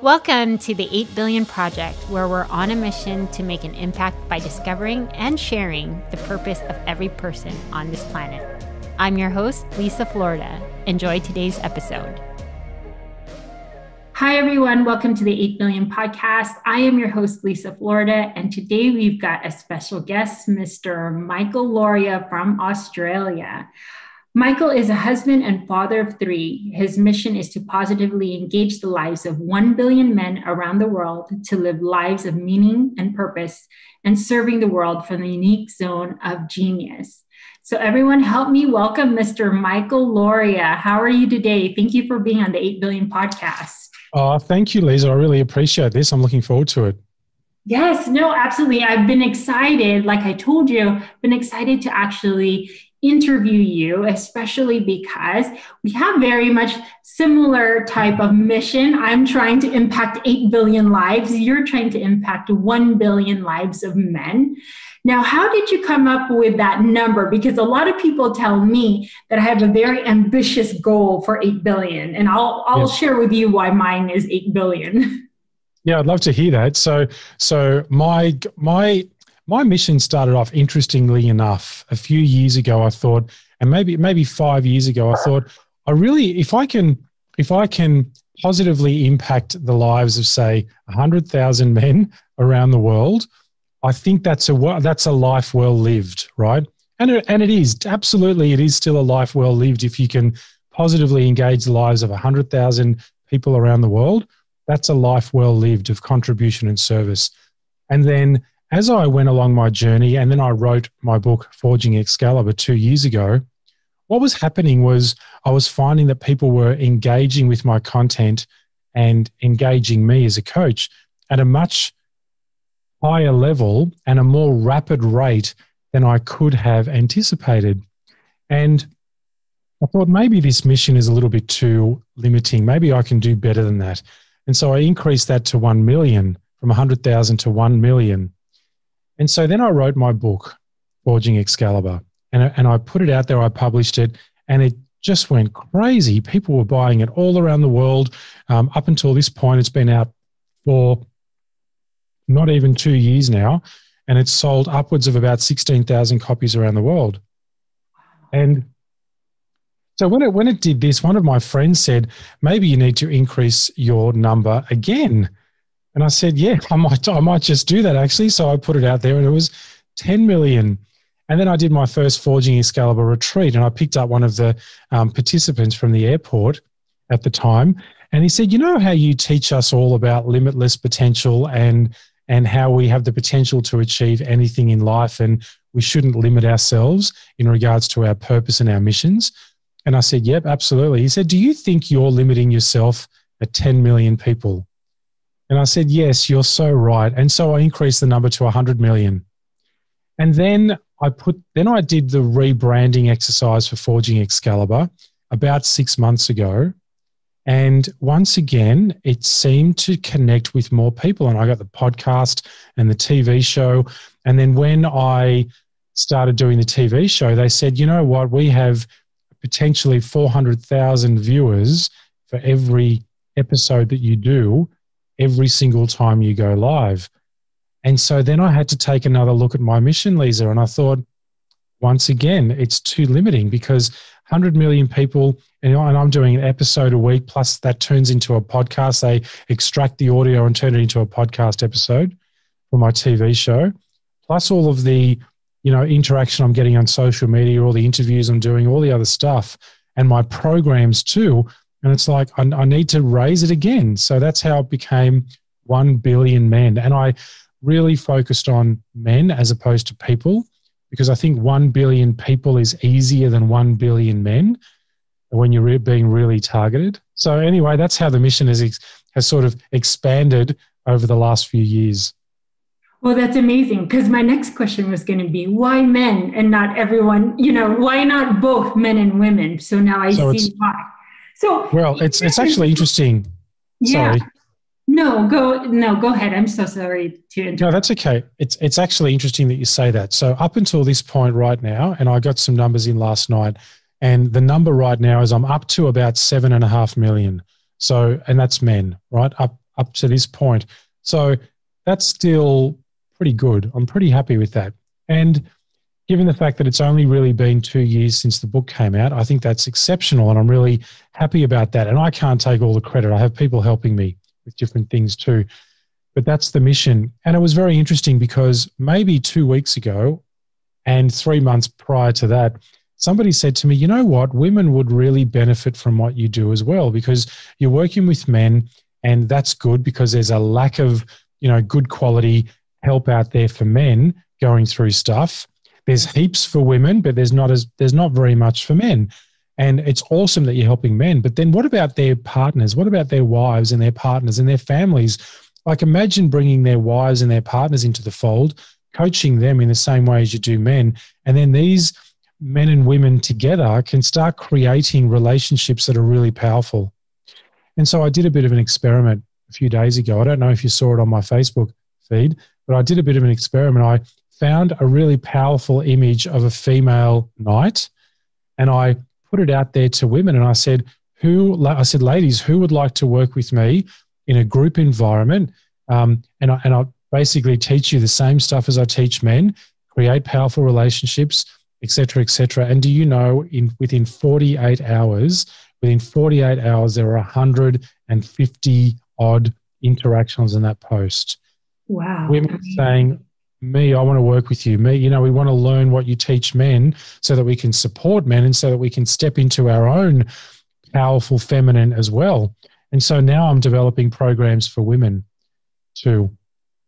Welcome to the 8 Billion Project, where we're on a mission to make an impact by discovering and sharing the purpose of every person on this planet. I'm your host, Liza, Florida. Enjoy today's episode. Hi, everyone. Welcome to the 8 Billion Podcast. I am your host, Liza, Florida, and today we've got a special guest, Mr. Michael Lauria from Australia. Michael is a husband and father of 3. His mission is to positively engage the lives of 1 billion men around the world to live lives of meaning and purpose and serving the world from the unique zone of genius. So everyone help me welcome Mr. Michael Lauria. How are you today? Thank you for being on the 8 Billion Podcast. Oh, thank you, Liza. I really appreciate this. I'm looking forward to it. Yes, no, absolutely. I've been excited, like I told you, been excited to actually interview you, especially because we have very much similar type of mission. I'm trying to impact 8 billion lives. You're trying to impact 1 billion lives of men. Now, how did you come up with that number? Because a lot of people tell me that I have a very ambitious goal for 8 billion, and I'll share with you why mine is 8 billion. Yeah, I'd love to hear that. So my mission started off, interestingly enough, a few years ago. I thought, and maybe 5 years ago, I thought, if I can positively impact the lives of, say, 100,000 men around the world, I think that's a life well lived, right? And it is absolutely, it is still a life well lived if you can positively engage the lives of 100,000 people around the world. That's a life well lived of contribution and service. And then as I went along my journey, and then I wrote my book, Forging Excalibur, 2 years ago, what was happening was I was finding that people were engaging with my content and engaging me as a coach at a much higher level and a more rapid rate than I could have anticipated. And I thought maybe this mission is a little bit too limiting. Maybe I can do better than that. And so I increased that to 1 million, from 100,000 to 1 million. And so then I wrote my book, Forging Excalibur, and I put it out there, I published it, and it just went crazy. People were buying it all around the world. Up until this point, it's been out for not even 2 years now, and it's sold upwards of about 16,000 copies around the world. And so when it did this, one of my friends said, maybe you need to increase your number again. And I said, yeah, I might just do that actually. So I put it out there and it was 10 million. And then I did my first Forging Excalibur retreat, and I picked up one of the participants from the airport at the time. And he said, you know how you teach us all about limitless potential and how we have the potential to achieve anything in life, and we shouldn't limit ourselves in regards to our purpose and our missions? And I said, yep, absolutely. He said, do you think you're limiting yourself at 10 million people? And I said, yes, you're so right. And so I increased the number to 100 million. And then I did the rebranding exercise for Forging Excalibur about 6 months ago. And once again, it seemed to connect with more people. And I got the podcast and the TV show. And then when I started doing the TV show, they said, you know what, we have potentially 400,000 viewers for every episode that you do, every single time you go live. And so then I had to take another look at my mission, Liza, and I thought, once again, it's too limiting, because 100 million people, and I'm doing an episode a week, plus that turns into a podcast. They extract the audio and turn it into a podcast episode for my TV show, plus all of the interaction I'm getting on social media, all the interviews I'm doing, all the other stuff, and my programs too. And it's like, I need to raise it again. So that's how it became 1 billion men. And I really focused on men as opposed to people, because I think 1 billion people is easier than 1 billion men when you're being really targeted. So anyway, that's how the mission has sort of expanded over the last few years. Well, that's amazing, because my next question was going to be, why men and not everyone, why not both men and women? So now I see why. Well, it's actually interesting. Yeah. Sorry. No, go ahead. I'm so sorry to interrupt. No, that's okay. It's actually interesting that you say that. So up until this point right now, and I got some numbers in last night, and the number right now is I'm up to about 7.5 million. So, and that's men, right? up to this point. So that's still pretty good. I'm pretty happy with that. And given the fact that it's only really been 2 years since the book came out, I think that's exceptional, and I'm really happy about that. And I can't take all the credit. I have people helping me with different things too. But that's the mission. And it was very interesting because maybe 2 weeks ago and 3 months prior to that, somebody said to me, you know what, women would really benefit from what you do as well, because you're working with men, and that's good because there's a lack of, good quality help out there for men going through stuff. There's heaps for women, but there's not very much for men. And it's awesome that you're helping men. But then what about their partners? What about their wives and their partners and their families? Like, imagine bringing their wives and their partners into the fold, coaching them in the same way as you do men. And then these men and women together can start creating relationships that are really powerful. And so I did a bit of an experiment a few days ago. I don't know if you saw it on my Facebook feed, but I did a bit of an experiment. I found a really powerful image of a female knight, and I put it out there to women, and I said, ladies, who would like to work with me in a group environment? And I basically teach you the same stuff as I teach men, create powerful relationships, et cetera, et cetera. And do you know, within 48 hours, there were 150 odd interactions in that post. Wow. Women saying, me, I want to work with you. Me, we want to learn what you teach men so that we can support men and so that we can step into our own powerful feminine as well. And so now I'm developing programs for women too.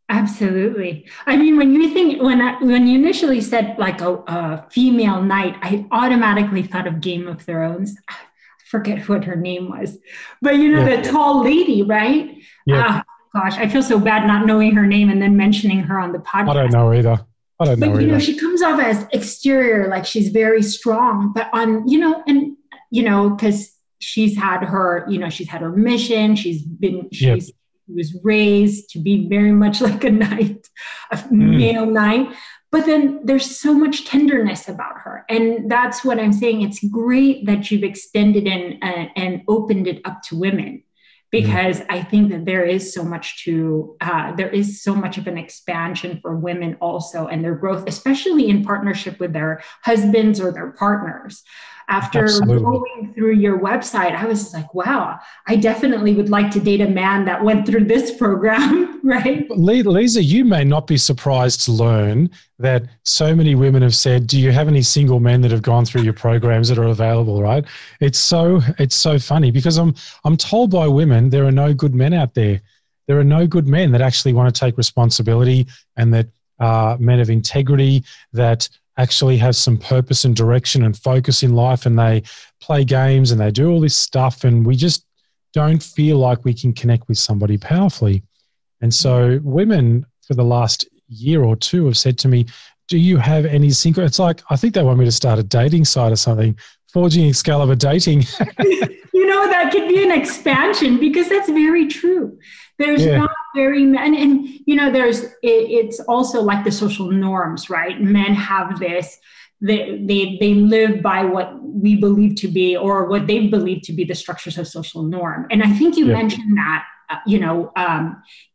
Absolutely. I mean, when you initially said like a female knight, I automatically thought of Game of Thrones. I forget what her name was, but the tall lady, right? Yeah. Gosh, I feel so bad not knowing her name and then mentioning her on the podcast. I don't know either. But she comes off as exterior, like she's very strong, but because she's had her mission. She was raised to be very much like a knight, a male knight. But then there's so much tenderness about her. And that's what I'm saying. It's great that you've extended and opened it up to women, because I think that there is so much of an expansion for women also, and their growth, especially in partnership with their husbands or their partners. After going through your website, I was just like, wow, I definitely would like to date a man that went through this program, right? Liza, you may not be surprised to learn that so many women have said, do you have any single men that have gone through your programs that are available, right? It's so funny, because I'm told by women there are no good men out there. There are no good men that actually want to take responsibility, and that are men of integrity, that actually have some purpose and direction and focus in life, and they play games and they do all this stuff, and we just don't feel like we can connect with somebody powerfully. And so women for the last year or two have said to me, do you have any single, it's like, I think they want me to start a dating site or something, Forging Excalibur Dating. That could be an expansion, because that's very true. There's not very many, and it's also like the social norms, right? Men have this, they live by what we believe to be, or what they believe to be, the structures of social norm. And I think you mentioned that,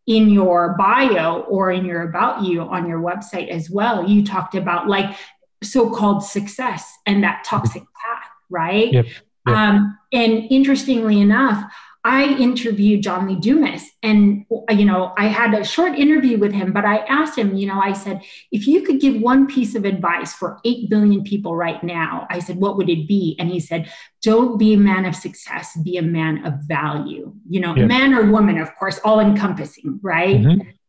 in your bio or in your about you on your website as well. You talked about like so-called success and that toxic path, right? Yep. And interestingly enough, I interviewed John Lee Dumas, and, I had a short interview with him, but I asked him, I said, if you could give one piece of advice for 8 billion people right now, I said, what would it be? And he said, don't be a man of success, be a man of value, man or woman, of course, all encompassing, right?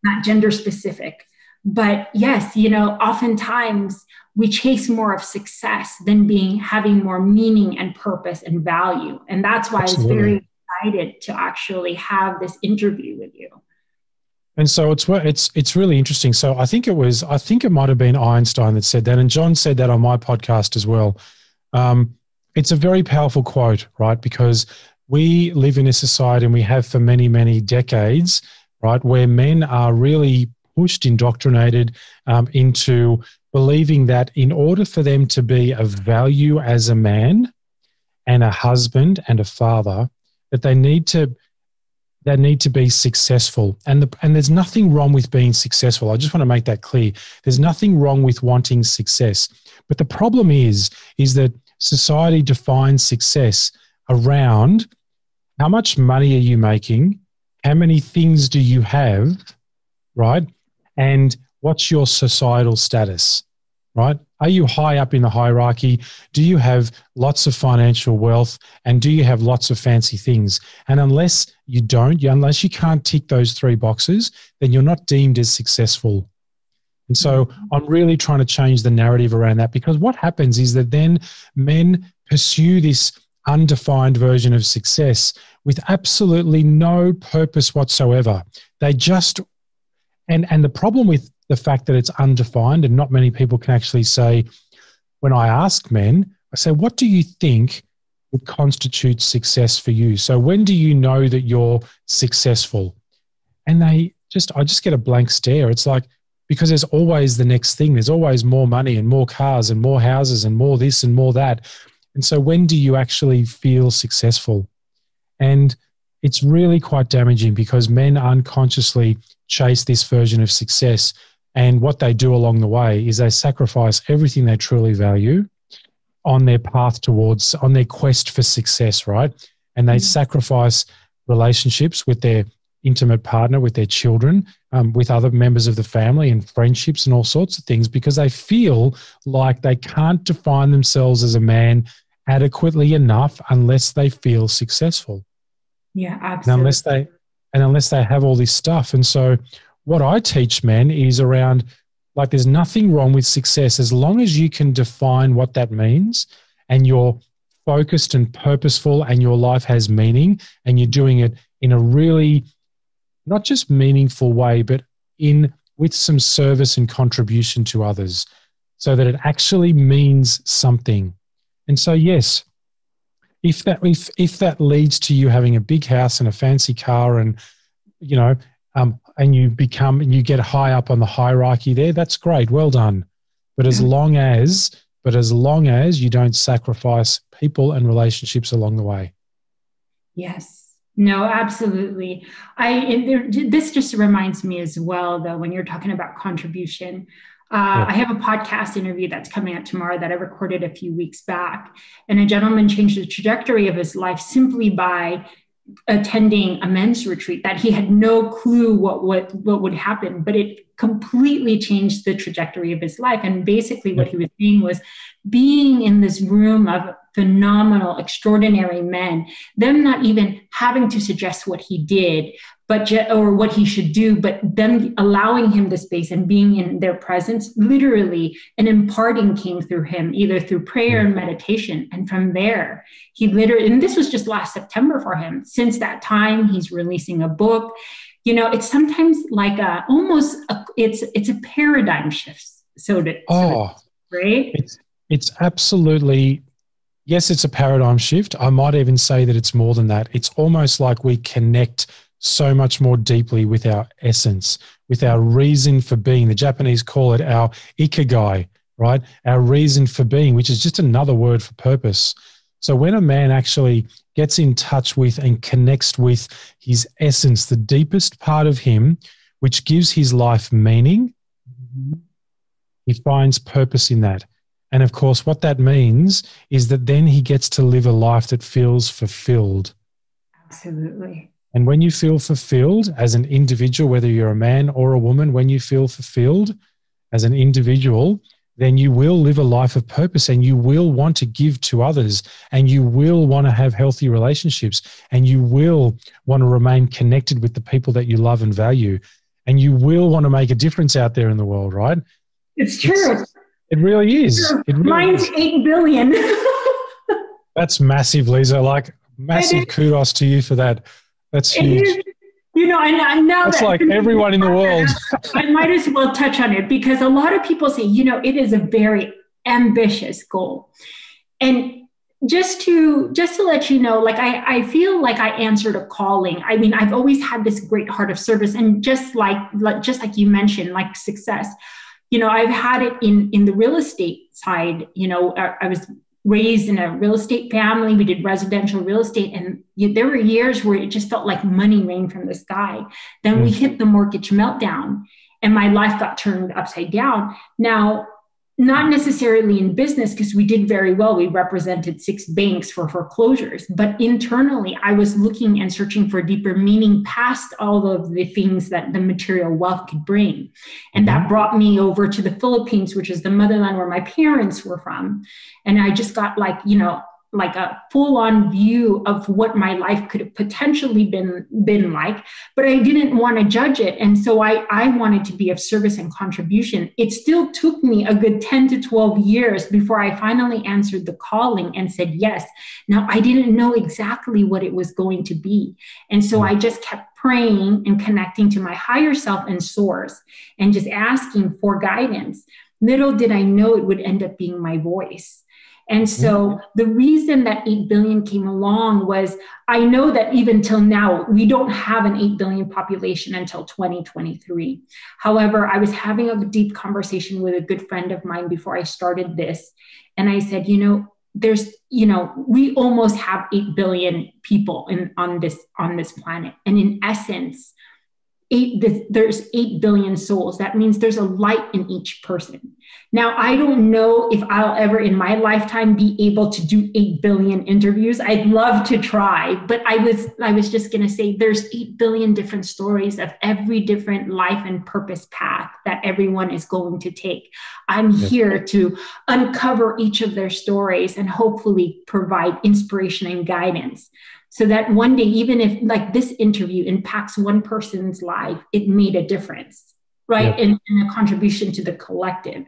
Not gender specific. But yes, oftentimes we chase more of success than having more meaning and purpose and value. And that's why Absolutely. I was very excited to actually have this interview with you. And so it's really interesting. So I think it might have been Einstein that said that, and John said that on my podcast as well. It's a very powerful quote, right? Because we live in a society, and we have for many, many decades, right, where men are really pushed, indoctrinated into believing that in order for them to be of value as a man and a husband and a father, that they need to that need to be successful. And there's nothing wrong with being successful. I just want to make that clear. There's nothing wrong with wanting success. But the problem is that society defines success around how much money are you making, how many things do you have, right? And what's your societal status, right? Are you high up in the hierarchy? Do you have lots of financial wealth? And do you have lots of fancy things? And unless you don't, unless you can't tick those three boxes, then you're not deemed as successful. And so I'm really trying to change the narrative around that, because what happens is that then men pursue this undefined version of success with absolutely no purpose whatsoever. They just, and the problem with the fact that it's undefined, and not many people can actually say, when I ask men, I say, what do you think would constitute success for you? So when do you know that you're successful? And I just get a blank stare. It's like, because there's always the next thing. There's always more money and more cars and more houses and more this and more that. And so when do you actually feel successful? And it's really quite damaging, because men unconsciously chase this version of success. And what they do along the way is they sacrifice everything they truly value on their path towards, on their quest for success, right? And they sacrifice relationships with their intimate partner, with their children, with other members of the family, and friendships and all sorts of things, because they feel like they can't define themselves as a man adequately enough unless they feel successful. Yeah, absolutely. And unless they have all this stuff. And so what I teach men is around, like, there's nothing wrong with success as long as you can define what that means, and you're focused and purposeful, and your life has meaning, and you're doing it in a really not just meaningful way, but with some service and contribution to others, so that it actually means something. And so, yes, if that leads to you having a big house and a fancy car, and and you get high up on the hierarchy there, that's great, well done. But as long as you don't sacrifice people and relationships along the way. Yes. No, absolutely. This just reminds me as well, though, when you're talking about contribution. I have a podcast interview that's coming out tomorrow that I recorded a few weeks back. And a gentleman changed the trajectory of his life simply by attending a men's retreat that he had no clue what would happen, but it completely changed the trajectory of his life. And basically what he was saying was, being in this room of phenomenal, extraordinary men, them not even having to suggest what he did, or what he should do, but them allowing him the space and being in their presence, literally an imparting came through him, either through prayer and meditation. And from there, and this was just last September for him. Since that time, he's releasing a book. It's sometimes like it's a paradigm shift. Right? It's absolutely, yes, it's a paradigm shift. I might even say that it's more than that. It's almost like we connect so much more deeply with our essence, with our reason for being. The Japanese call it our ikigai, right? Our reason for being, which is just another word for purpose. So when a man actually gets in touch with and connects with his essence, the deepest part of him, which gives his life meaning, he finds purpose in that. And of course, what that means is that then he gets to live a life that feels fulfilled. Absolutely. And when you feel fulfilled as an individual, whether you're a man or a woman, when you feel fulfilled as an individual, then you will live a life of purpose, and you will want to give to others, and you will want to have healthy relationships, and you will want to remain connected with the people that you love and value, and you will want to make a difference out there in the world, right? It's true. It really is. It really Mine's is. 8 billion. That's massive, Liza. Like, massive kudos to you for that. That's huge. And now that's like everyone in the world. I might as well touch on it, because a lot of people say, it is a very ambitious goal. And just to let you know, like, I feel like I answered a calling. I mean, I've always had this great heart of service, and just like you mentioned, like success, I've had it in the real estate side. I was raised in a real estate family. We did residential real estate. And there were years where it just felt like money rained from the sky. Then we hit the mortgage meltdown and my life got turned upside down. Now, not necessarily in business, because we did very well. We represented 6 banks for foreclosures. But internally, I was looking and searching for deeper meaning past all of the things that the material wealth could bring. And that brought me over to the Philippines, which is the motherland where my parents were from. And I just got like a full-on view of what my life could have potentially been like, but I didn't want to judge it. And so I wanted to be of service and contribution. It still took me a good 10 to 12 years before I finally answered the calling and said yes. Now, I didn't know exactly what it was going to be. And so I just kept praying and connecting to my higher self and source and just asking for guidance. Little did I know it would end up being my voice. And so the reason that 8 billion came along was, I know that even till now, we don't have an 8 billion population until 2023. However, I was having a deep conversation with a good friend of mine before I started this. And I said, we almost have 8 billion people on this planet. And in essence, there's 8 billion souls. That means there's a light in each person. Now, I don't know if I'll ever in my lifetime be able to do 8 billion interviews. I'd love to try, but I was just going to say there's 8 billion different stories of every different life and purpose path that everyone is going to take. I'm here to uncover each of their stories and hopefully provide inspiration and guidance. So that one day, even if like this interview impacts one person's life, it made a difference, right? And a contribution to the collective.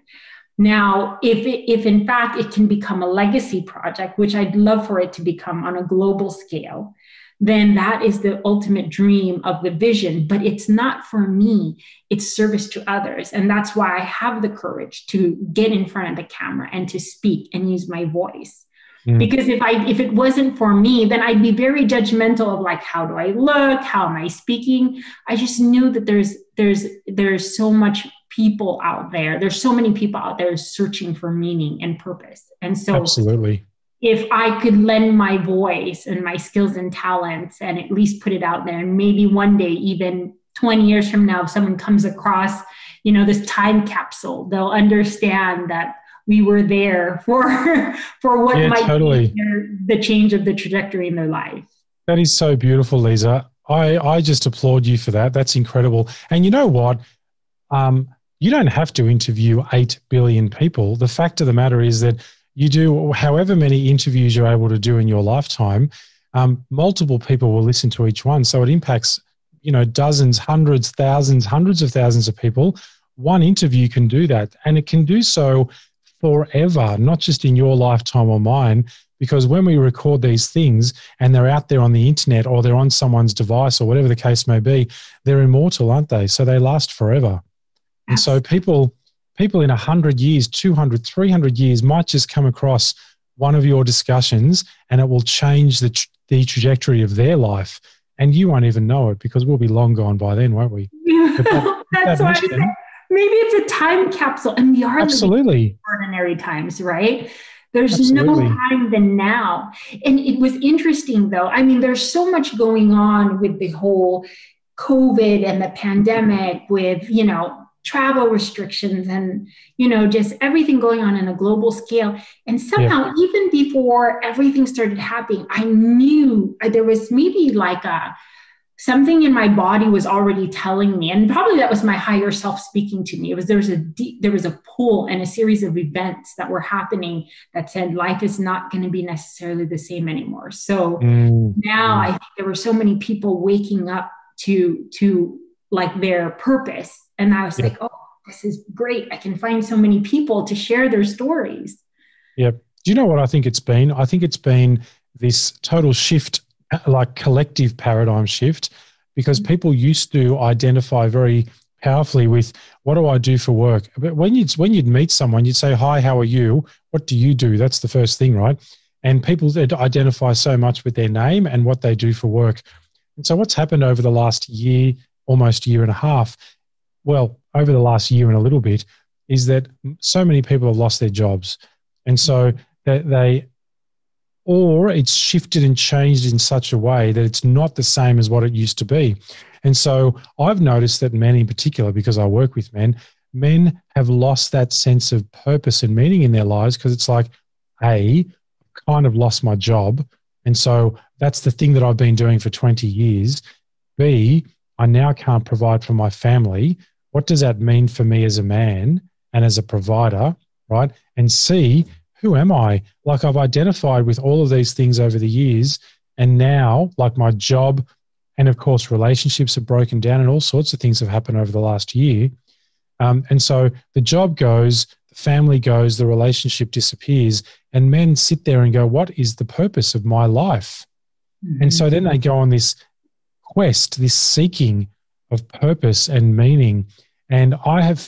Now, if in fact it can become a legacy project, which I'd love for it to become on a global scale, then that is the ultimate dream of the vision. But it's not for me, it's service to others. And that's why I have the courage to get in front of the camera and to speak and use my voice. Because if it wasn't for me, then I'd be very judgmental of like, how do I look? How am I speaking? I just knew that there's so much people out there. There's so many people out there searching for meaning and purpose. And so absolutely, if I could lend my voice and my skills and talents and at least put it out there, and maybe one day, even 20 years from now, if someone comes across, this time capsule, they'll understand that we were there for what might be the change of the trajectory in their life. That is so beautiful, Liza. I just applaud you for that. That's incredible. And you know what? You don't have to interview 8 billion people. The fact of the matter is that you do however many interviews you're able to do in your lifetime, multiple people will listen to each one. So it impacts, dozens, hundreds, thousands, hundreds of thousands of people. One interview can do that. And it can do so forever, not just in your lifetime or mine, because when we record these things and they're out there on the internet or they're on someone's device or whatever the case may be, they're immortal, aren't they? So they last forever. And so people in 100 years, 200, 300 years might just come across one of your discussions and it will change the trajectory of their life. And you won't even know it because we'll be long gone by then, won't we? That's why maybe it's a time capsule, and we are absolutely living in ordinary times, right? There's no time than now. And it was interesting, though. I mean, there's so much going on with the whole COVID and the pandemic with, travel restrictions and, just everything going on a global scale. And somehow, even before everything started happening, I knew there was maybe like something in my body was already telling me, and probably that was my higher self speaking to me. There was a pull and a series of events that were happening that said life is not going to be necessarily the same anymore. So now I think there were so many people waking up to like their purpose, and I was like, oh, this is great. I can find so many people to share their stories. Yep. Do you know what I think it's been? I think it's been this total shift, like collective paradigm shift, because people used to identify very powerfully with, what do I do for work? But when you'd meet someone, you'd say, hi, how are you? What do you do? That's the first thing, right? And people identify so much with their name and what they do for work. And so what's happened over the last year, almost year and a half, well, over the last year and a little bit, is that so many people have lost their jobs. And so they or it's shifted and changed in such a way that it's not the same as what it used to be. And so I've noticed that men in particular, because I work with men have lost that sense of purpose and meaning in their lives, because it's like, A, kind of lost my job. And so that's the thing that I've been doing for 20 years. B, I now can't provide for my family. What does that mean for me as a man and as a provider, right? And C, who am I? Like, I've identified with all of these things over the years, and now, like, my job and, of course, relationships have broken down and all sorts of things have happened over the last year. And so the job goes, the family goes, the relationship disappears, and men sit there and go, what is the purpose of my life? Mm-hmm. And so then they go on this quest, this seeking of purpose and meaning. And I have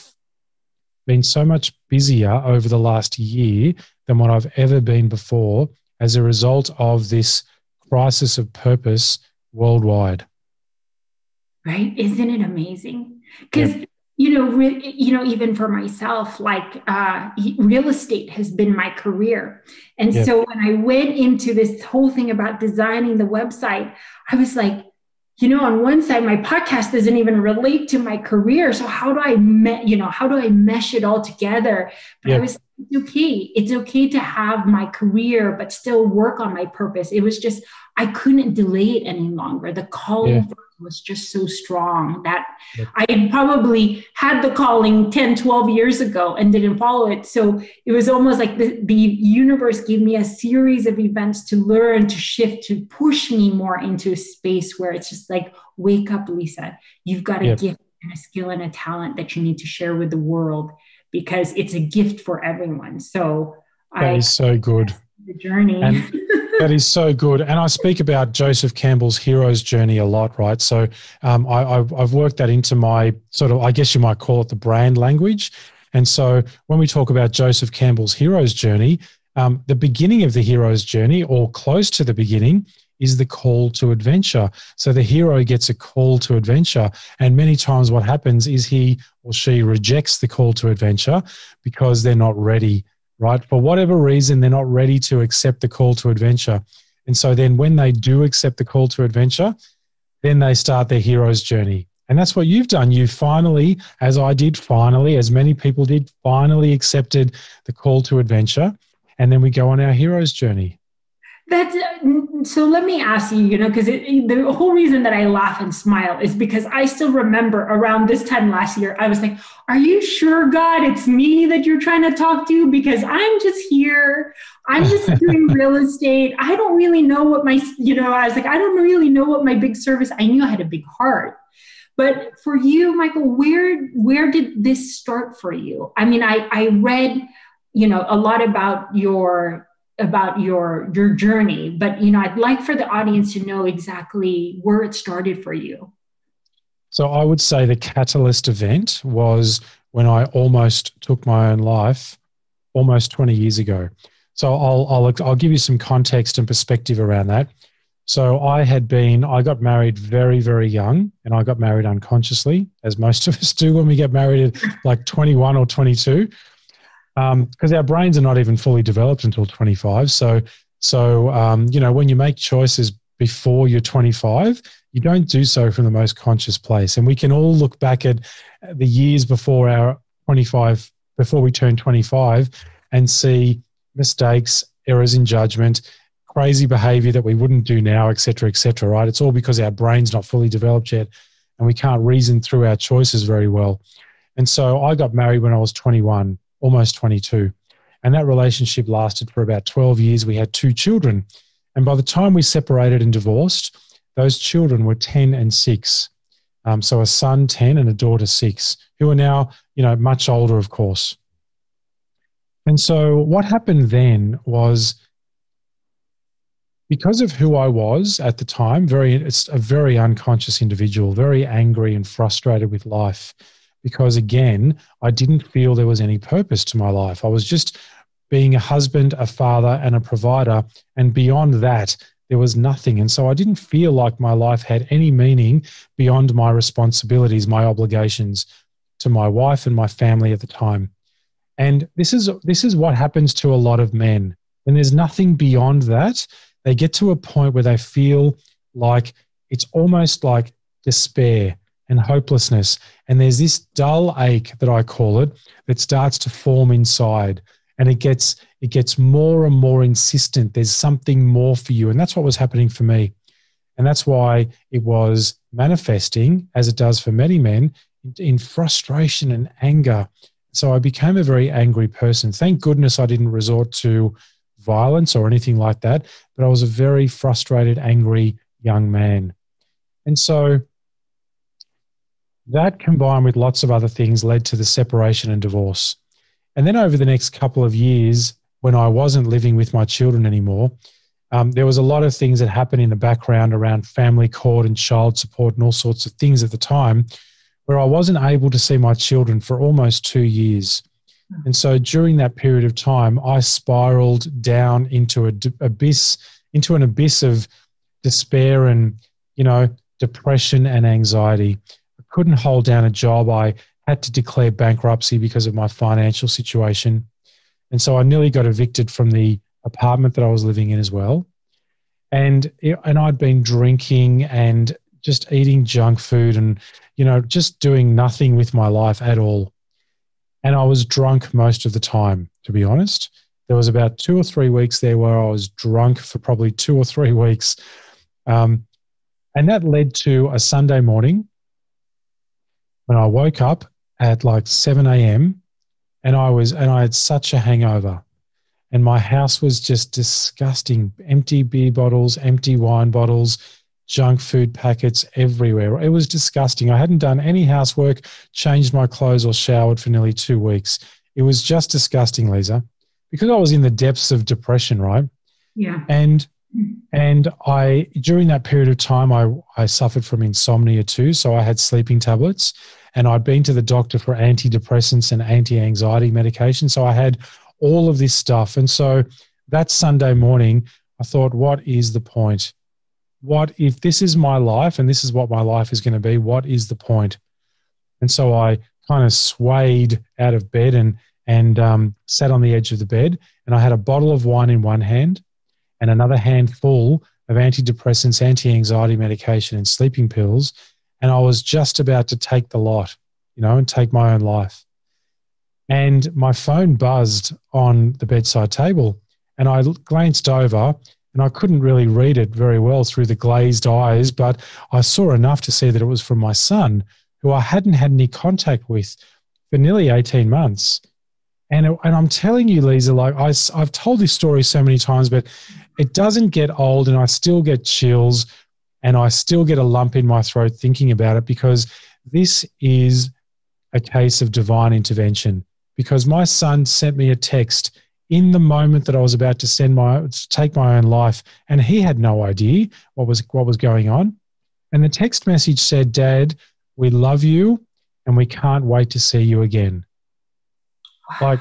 been so much busier over the last year than what I've ever been before as a result of this crisis of purpose worldwide. Right? Isn't it amazing? Because, yep. Even for myself, like real estate has been my career. And yep. So when I went into this whole thing about designing the website, I was like, on one side, my podcast doesn't even relate to my career. So how do I mesh it all together? But yep. I was, it's okay to have my career, but still work on my purpose. It was just, I couldn't delay it any longer. The calling was just so strong that I had probably had the calling 10, 12 years ago and didn't follow it. So it was almost like the universe gave me a series of events to learn, to shift, to push me more into a space where it's just like, wake up, Lisa. You've got a gift and a skill and a talent that you need to share with the world, because it's a gift for everyone. So that is so good. The journey. And that is so good. And I speak about Joseph Campbell's hero's journey a lot, right? So I've worked that into my sort of, I guess you might call it the brand language. And so when we talk about Joseph Campbell's hero's journey, the beginning of the hero's journey, or close to the beginning, is the call to adventure. So the hero gets a call to adventure. And many times what happens is he or she rejects the call to adventure because they're not ready, right? For whatever reason, they're not ready to accept the call to adventure. And so then when they do accept the call to adventure, then they start their hero's journey. And that's what you've done. You finally, as I did, as many people did, finally accepted the call to adventure. And then we go on our hero's journey. So let me ask you, because the whole reason that I laugh and smile is because I still remember around this time last year, I was like, are you sure, God, it's me that you're trying to talk to? Because I'm just here. I'm just doing real estate. I don't really know what I was like, I don't really know what my big service. I knew I had a big heart. But for you, Michael, where did this start for you? I mean, I read, a lot about your journey, but I'd like for the audience to know exactly where it started for you. So I would say the catalyst event was when I almost took my own life almost 20 years ago. So I'll give you some context and perspective around that. So I got married very, very young, and I got married unconsciously, as most of us do when we get married at like 21 or 22. Because our brains are not even fully developed until 25. So when you make choices before you're 25, you don't do so from the most conscious place. And we can all look back at the years before we turn 25, and see mistakes, errors in judgment, crazy behavior that we wouldn't do now, et cetera, right? It's all because our brain's not fully developed yet, and we can't reason through our choices very well. And so I got married when I was 21. Almost 22. And that relationship lasted for about 12 years. We had 2 children. And by the time we separated and divorced, those children were 10 and 6. So a son 10 and a daughter 6, who are now, much older, of course. And so what happened then was, because of who I was at the time, it's a very unconscious individual, very angry and frustrated with life. Because again, I didn't feel there was any purpose to my life. I was just being a husband, a father, and a provider. And beyond that, there was nothing. And so I didn't feel like my life had any meaning beyond my responsibilities, my obligations to my wife and my family at the time. And this is what happens to a lot of men. when there's nothing beyond that, they get to a point where they feel like it's almost like despair and hopelessness. And there's this dull ache that I call it that starts to form inside. And it gets more and more insistent. There's something more for you. And that's what was happening for me. And that's why it was manifesting, as it does for many men, in frustration and anger. So I became a very angry person. Thank goodness I didn't resort to violence or anything like that, but I was a very frustrated, angry young man. And so that, combined with lots of other things, led to the separation and divorce. And then over the next couple of years, when I wasn't living with my children anymore, there was a lot of things that happened in the background around family court and child support and all sorts of things at the time, where I wasn't able to see my children for almost 2 years. And so during that period of time, I spiraled down into an abyss of despair and, depression and anxiety. I couldn't hold down a job. I had to declare bankruptcy because of my financial situation. And so I nearly got evicted from the apartment that I was living in as well. And I'd been drinking and just eating junk food and, just doing nothing with my life at all. And I was drunk most of the time, to be honest. There was about 2 or 3 weeks there where I was drunk for probably 2 or 3 weeks. And that led to a Sunday morning when I woke up at like 7 a.m. and I had such a hangover. And my house was just disgusting. Empty beer bottles, empty wine bottles, junk food packets everywhere. It was disgusting. I hadn't done any housework, changed my clothes or showered for nearly 2 weeks. It was just disgusting, Liza, because I was in the depths of depression, right? Yeah. And during that period of time, I suffered from insomnia too. So I had sleeping tablets, and I'd been to the doctor for antidepressants and anti-anxiety medication. So I had all of this stuff. And so that Sunday morning, I thought, what is the point? What if this is my life and this is what my life is going to be? What is the point? And so I kind of swayed out of bed and sat on the edge of the bed, and I had a bottle of wine in one hand and another handful of antidepressants, anti-anxiety medication, and sleeping pills. And I was just about to take the lot, and take my own life. And my phone buzzed on the bedside table, and I glanced over, and I couldn't really read it very well through the glazed eyes, but I saw enough to see that it was from my son, who I hadn't had any contact with for nearly 18 months. And I'm telling you, Liza, like I've told this story so many times, but it doesn't get old, and I still get chills, and I still get a lump in my throat thinking about it, because this is a case of divine intervention. Because my son sent me a text in the moment that I was about to take my own life, and he had no idea what was going on. And the text message said, "Dad, we love you, and we can't wait to see you again." Like,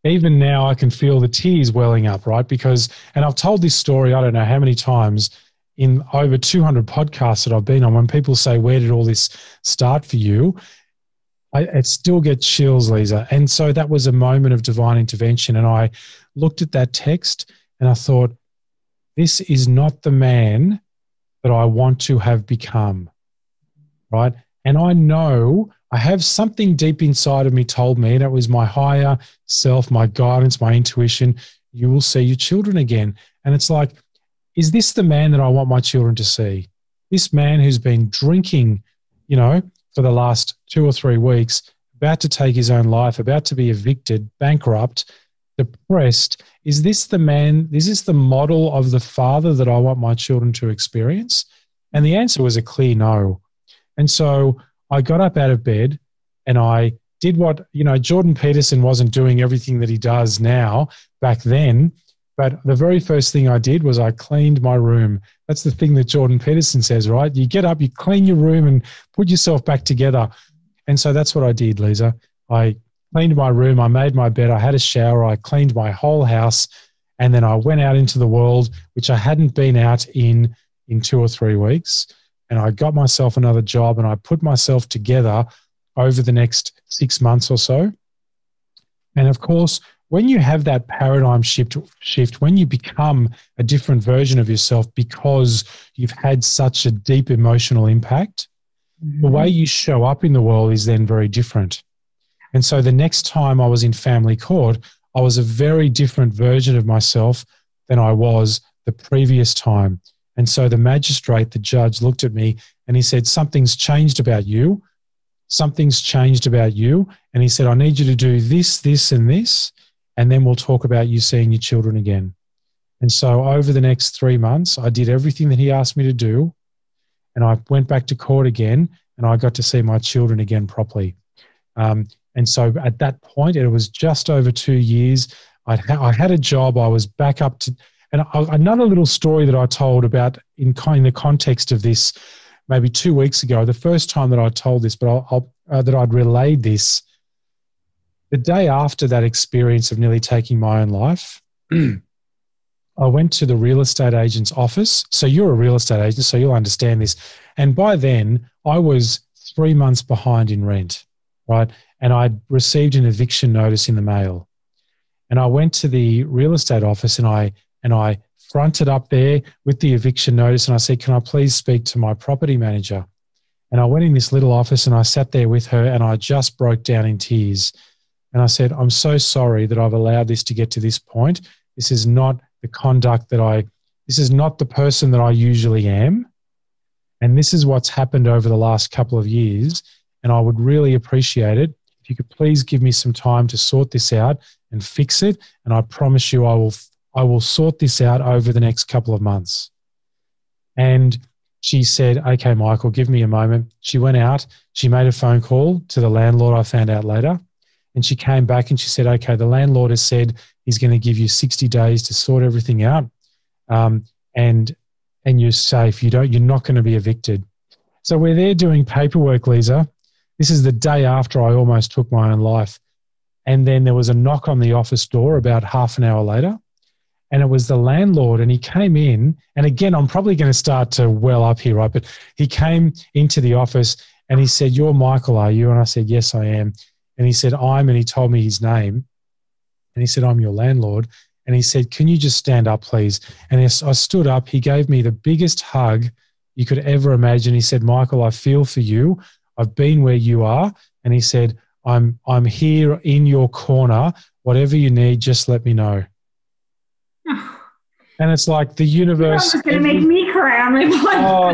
even now I can feel the tears welling up, right? Because, and I've told this story, I don't know how many times in over 200 podcasts that I've been on, when people say, where did all this start for you? I still get chills, Liza. And so that was a moment of divine intervention. And I looked at that text and I thought, this is not the man that I want to have become, right? And I know I have something deep inside of me told me, and it was my higher self, my guidance, my intuition, you will see your children again. And it's like, is this the man that I want my children to see? This man who's been drinking, for the last 2 or 3 weeks, about to take his own life, about to be evicted, bankrupt, depressed. Is this the man, is this the model of the father that I want my children to experience? And the answer was a clear no. And so I got up out of bed and I did what, Jordan Peterson wasn't doing everything that he does now back then. But the very first thing I did was I cleaned my room. That's the thing that Jordan Peterson says, right? You get up, you clean your room and put yourself back together. And so that's what I did, Liza. I cleaned my room, I made my bed, I had a shower, I cleaned my whole house, and then I went out into the world, which I hadn't been out in 2 or 3 weeks. And I got myself another job and I put myself together over the next 6 months or so. And of course, when you have that paradigm shift, when you become a different version of yourself because you've had such a deep emotional impact, the way you show up in the world is then very different. And so the next time I was in family court, I was a very different version of myself than I was the previous time. And so the magistrate, the judge, looked at me and he said, something's changed about you. Something's changed about you. And he said, I need you to do this, this, and this, and then we'll talk about you seeing your children again. And so over the next 3 months, I did everything that he asked me to do. And I went back to court again, and I got to see my children again properly. And so at that point, it was just over 2 years. I had a job. I was back up to, and another little story that I told about in the context of this, maybe 2 weeks ago, the first time that I told this, but that I'd relayed this, the day after that experience of nearly taking my own life, I went to the real estate agent's office. So you're a real estate agent, so you'll understand this. And by then, I was 3 months behind in rent, right? And I'd received an eviction notice in the mail. And I went to the real estate office and I fronted up there with the eviction notice and I said, can I please speak to my property manager? And I went in this little office and I sat there with her and I just broke down in tears. And I said, I'm so sorry that I've allowed this to get to this point. This is not the conduct this is not the person that I usually am. And this is what's happened over the last couple of years. And I would really appreciate it if you could please give me some time to sort this out and fix it. And I promise you I will sort this out over the next couple of months. And she said, okay, Michael, give me a moment. She went out. She made a phone call to the landlord, I found out later. And she came back and she said, okay, the landlord has said he's going to give you 60 days to sort everything out. And you're safe. You're not going to be evicted. So we're there doing paperwork, Liza. This is the day after I almost took my own life. And then there was a knock on the office door about half an hour later. And it was the landlord, and he came in. And again, I'm probably going to start to well up here, right? But he came into the office and he said, you're Michael, are you? And I said, yes, I am. And he said, and he told me his name. And he said, I'm your landlord. And he said, can you just stand up, please? And I stood up. He gave me the biggest hug you could ever imagine. He said, Michael, I feel for you. I've been where you are. And he said, I'm here in your corner. Whatever you need, just let me know. And it's like the universe. It's going to make me cry. I'm like, what? Oh,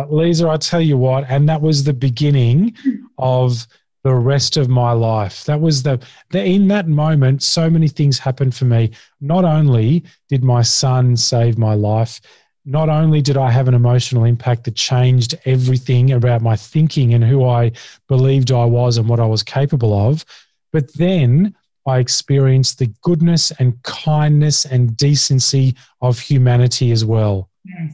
Liza, I tell you what. And that was the beginning of the rest of my life. That was in that moment, so many things happened for me. Not only did my son save my life, not only did I have an emotional impact that changed everything about my thinking and who I believed I was and what I was capable of, but then I experienced the goodness and kindness and decency of humanity as well. Yes.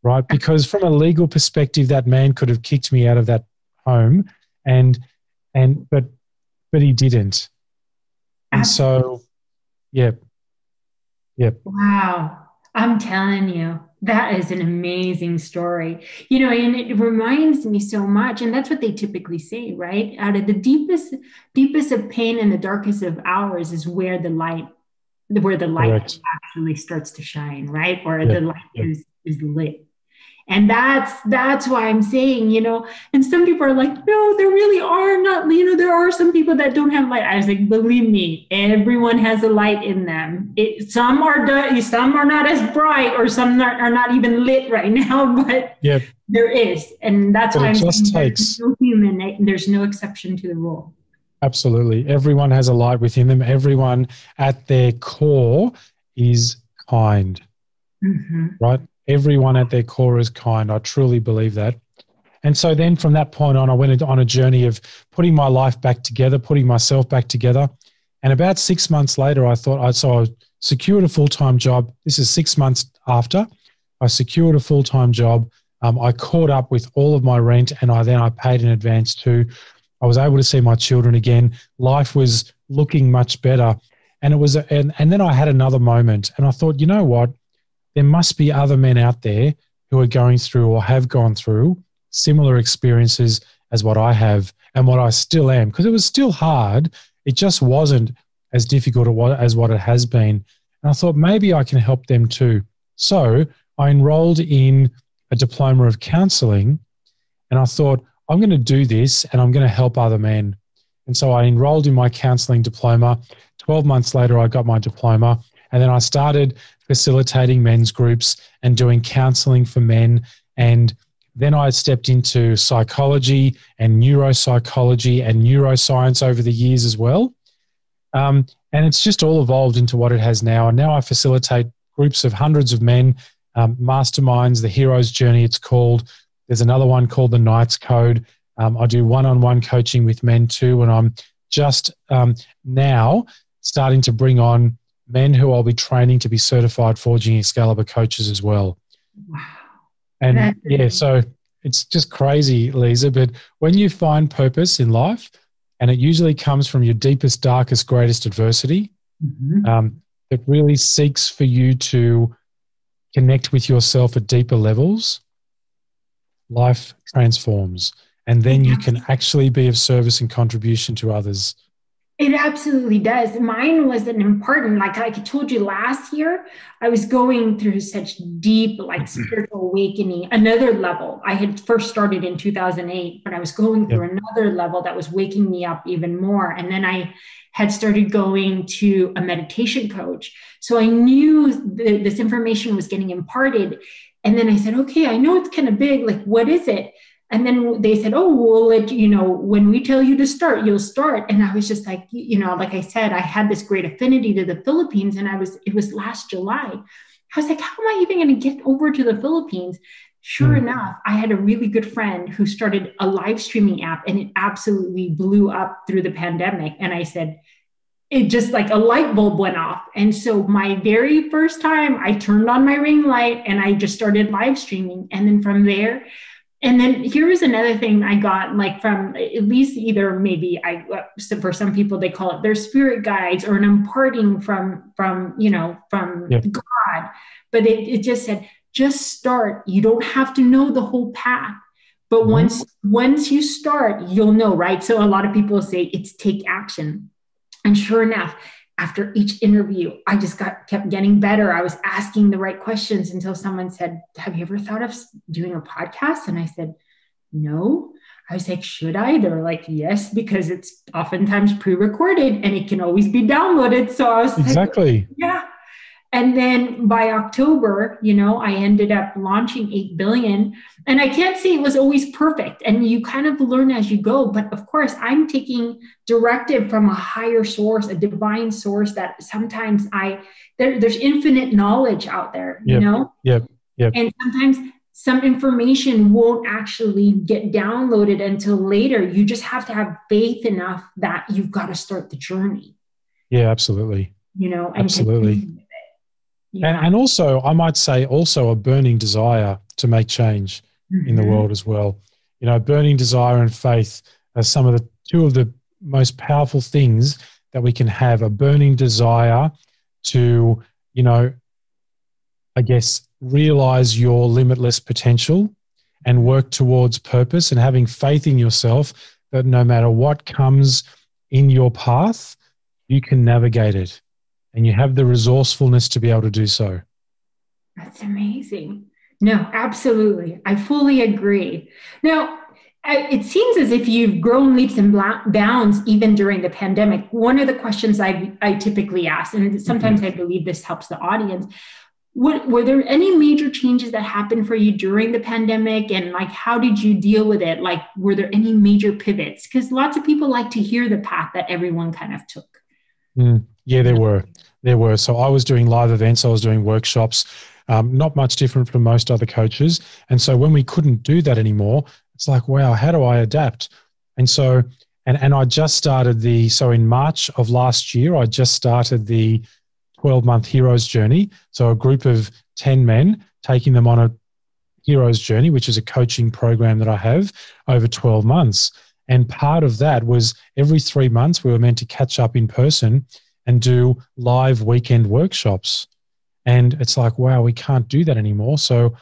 Right? Because from a legal perspective, that man could have kicked me out of that home but he didn't. And so, yep. Wow. I'm telling you, that is an amazing story. And it reminds me so much, and that's what they typically say, right? Out of the deepest of pain and the darkest of hours is where the light Correct. actually starts to shine, right? Or the light is lit. And that's why I'm saying, and some people are like, no, there really are not, there are some people that don't have light. I was like, believe me, everyone has a light in them. Some are not as bright, or some are not even lit right now, but there is. And that's why I'm saying there's no human, there's no exception to the rule. Absolutely. Everyone has a light within them. Everyone at their core is kind, right? Everyone at their core is kind. I truly believe that. And so then from that point on, I went on a journey of putting my life back together, putting myself back together. And about 6 months later, I secured a full-time job. This is 6 months after. I secured a full-time job. I caught up with all of my rent, and I paid in advance too. I was able to see my children again. Life was looking much better. And then I had another moment, and I thought, you know what? There must be other men out there who are going through or have gone through similar experiences as what I have and what I still am, because it was still hard. It just wasn't as difficult as what it has been. And I thought maybe I can help them too. So I enrolled in a diploma of counselling, and I thought, I'm going to do this and I'm going to help other men. And so I enrolled in my counselling diploma. 12 months later, I got my diploma. And then I started facilitating men's groups and doing counselling for men. And then I stepped into psychology and neuropsychology and neuroscience over the years as well. And it's just all evolved into what it has now. And now I facilitate groups of hundreds of men, masterminds, the hero's journey it's called. There's another one called the Knight's Code. I do one-on-one coaching with men too, and I'm just now starting to bring on men who I'll be training to be certified Forging Excalibur coaches as well. Wow. And yeah, so it's just crazy, Liza, but when you find purpose in life, and it usually comes from your deepest, darkest, greatest adversity, it really seeks for you to connect with yourself at deeper levels. Life transforms, and then you can actually be of service and contribution to others. It absolutely does. Mine was an important, like I told you last year, I was going through such deep, like spiritual awakening, another level. I had first started in 2008, but I was going through another level that was waking me up even more. And then I had started going to a meditation coach. So I knew this information was getting imparted. And then I said, okay, I know it's kind of big. Like, what is it? And then they said, oh, we'll let you know, when we tell you to start, you'll start. And I was just like, like I said, I had this great affinity to the Philippines, and it was last July. I was like, how am I even going to get over to the Philippines? Sure enough, I had a really good friend who started a live streaming app, and it absolutely blew up through the pandemic. And I said, it just like a light bulb went off. And so my very first time I turned on my ring light and I just started live streaming. And then from there, and then here was another thing I got, like from at least either maybe for some people, they call it their spirit guides or an imparting from God. But it just said, just start. You don't have to know the whole path. But once you start, you'll know, right? So a lot of people say it's take action. And sure enough, after each interview, I just kept getting better. I was asking the right questions until someone said, have you ever thought of doing a podcast? And I said, no. I was like, should I? They were like, yes, because it's oftentimes pre-recorded and it can always be downloaded. So I was like, yeah. And then by October, I ended up launching 8 billion. And I can't say it was always perfect. And you kind of learn as you go. But of course, I'm taking directive from a higher source, a divine source that sometimes there's infinite knowledge out there, you know? Yep. And sometimes some information won't actually get downloaded until later. You just have to have faith enough that you've got to start the journey. Yeah, absolutely. And absolutely. And also, I might say also a burning desire to make change in the world as well. Burning desire and faith are two of the most powerful things that we can have. A burning desire to, I guess, realize your limitless potential and work towards purpose, and having faith in yourself that no matter what comes in your path, you can navigate it. And you have the resourcefulness to be able to do so. That's amazing. No, absolutely. I fully agree. Now, it seems as if you've grown leaps and bounds even during the pandemic. One of the questions I typically ask, and sometimes I believe this helps the audience, were there any major changes that happened for you during the pandemic? And like, how did you deal with it? Like, were there any major pivots? Because lots of people like to hear the path that everyone kind of took. Yeah, there were. So I was doing live events. I was doing workshops, not much different from most other coaches. And so when we couldn't do that anymore, it's like, wow, how do I adapt? And so, and I just started in March of last year, I just started the 12-month hero's journey. So a group of 10 men, taking them on a hero's journey, which is a coaching program that I have over 12 months. And part of that was every 3 months we were meant to catch up in person and do live weekend workshops. And it's like, wow, we can't do that anymore. So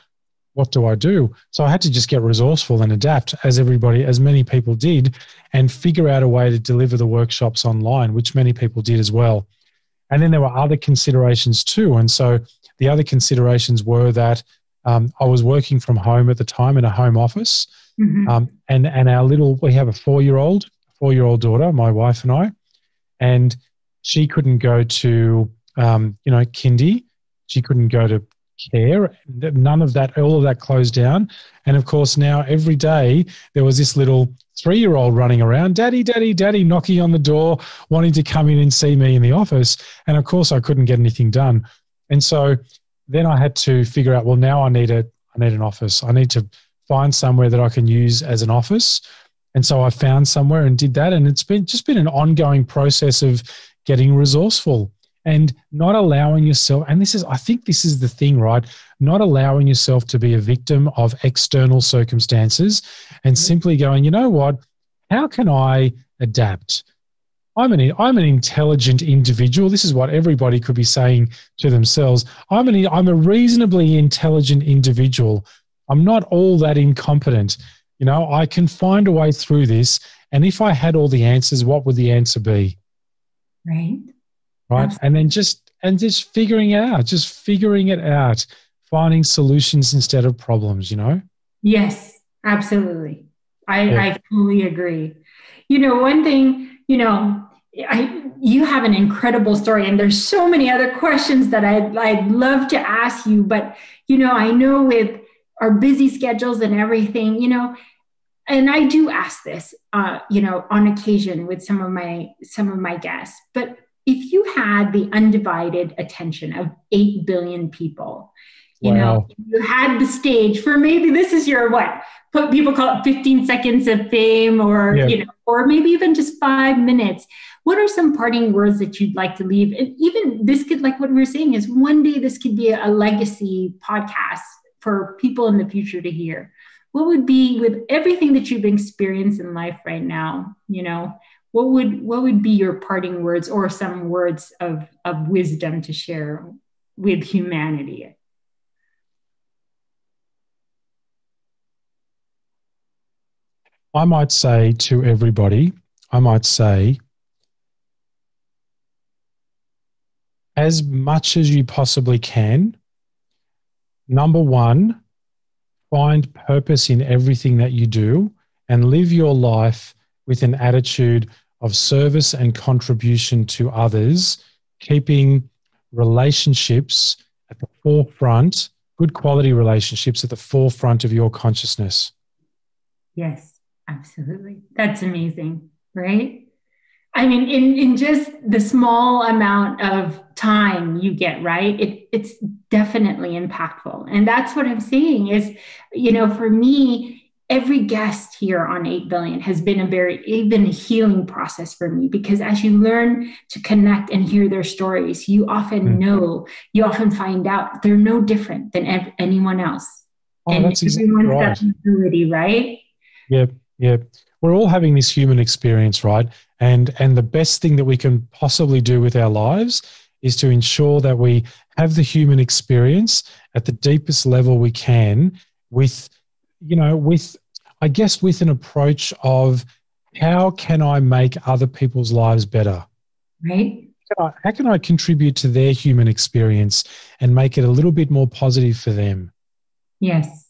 what do I do? So I had to just get resourceful and adapt, as many people did, and figure out a way to deliver the workshops online, which many people did as well. And then there were other considerations too. And so the other considerations were that I was working from home at the time in a home office. Mm-hmm. And we have a four-year-old daughter, my wife and I, and she couldn't go to, kindy. She couldn't go to care. None of that, all of that closed down. And of course, now every day there was this little 3-year-old running around, daddy, daddy, daddy, knocking on the door, wanting to come in and see me in the office. And of course, I couldn't get anything done. And so then I had to figure out, well, now I need an office. I need to find somewhere that I can use as an office. And so I found somewhere and did that. And it's been an ongoing process of getting resourceful and not allowing yourself, and I think this is the thing, right? Not allowing yourself to be a victim of external circumstances and simply going, you know what, how can I adapt? I'm an intelligent individual. This is what everybody could be saying to themselves. I'm a reasonably intelligent individual. I'm not all that incompetent. I can find a way through this. And if I had all the answers, what would the answer be? Right. Right. Absolutely. And then just figuring it out, finding solutions instead of problems, Yes, absolutely. I fully agree. One thing, you have an incredible story, and there's so many other questions that I'd love to ask you, but, I know with our busy schedules and everything, and I do ask this, on occasion with some of my guests, but if you had the undivided attention of 8 billion people, wow. You had the stage for, maybe this is your, people call it 15 seconds of fame, or, or maybe even just 5 minutes. What are some parting words that you'd like to leave? And even this could, like what we were saying, is one day this could be a legacy podcast for people in the future to hear. What would be, with everything that you've experienced in life right now, what would be your parting words, or some words of wisdom to share with humanity? I might say to everybody, as much as you possibly can, number one, find purpose in everything that you do and live your life with an attitude of service and contribution to others, keeping relationships at the forefront, good quality relationships at the forefront of your consciousness. Yes, absolutely. That's amazing, right? I mean, in just the small amount of time you get, right? It's definitely impactful. And that's what I'm saying is, for me, every guest here on 8 Billion has been a healing process for me, because as you learn to connect and hear their stories, you often find out they're no different than anyone else. Oh, and that's exactly right. Ability, right? Yep. We're all having this human experience, right? And the best thing that we can possibly do with our lives is to ensure that we have the human experience at the deepest level we can, with an approach of, how can I make other people's lives better? Right. How can I contribute to their human experience and make it a little bit more positive for them? Yes,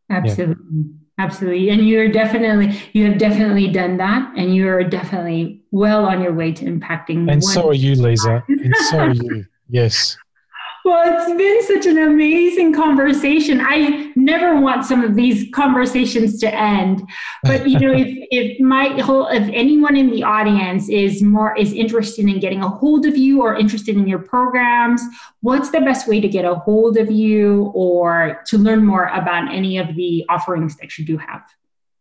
absolutely. Yeah. Absolutely. And you have definitely done that. And you are definitely well on your way to impacting. And so are you, Liza. And so are you. Yes. Well, it's been such an amazing conversation. I never want some of these conversations to end. But if anyone in the audience is interested in getting a hold of you, or interested in your programs, what's the best way to get a hold of you, or to learn more about any of the offerings that you do have?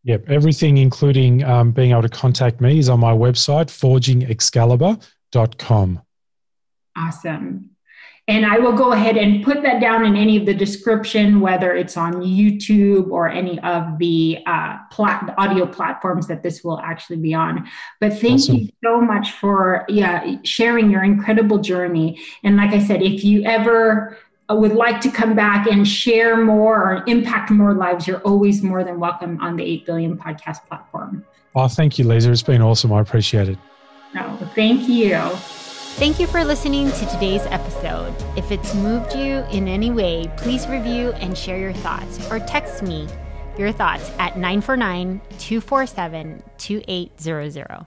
Yep. Everything, including being able to contact me, is on my website, forgingexcalibur.com. Awesome. And I will go ahead and put that down in any of the description, whether it's on YouTube or any of the audio platforms that this will actually be on. But thank you so much for sharing your incredible journey. And like I said, if you ever would like to come back and share more or impact more lives, you're always more than welcome on the 8 Billion podcast platform. Oh, thank you, Liza. It's been awesome. I appreciate it. No, thank you. Thank you for listening to today's episode. If it's moved you in any way, please review and share your thoughts or text me your thoughts at 949-247-2800.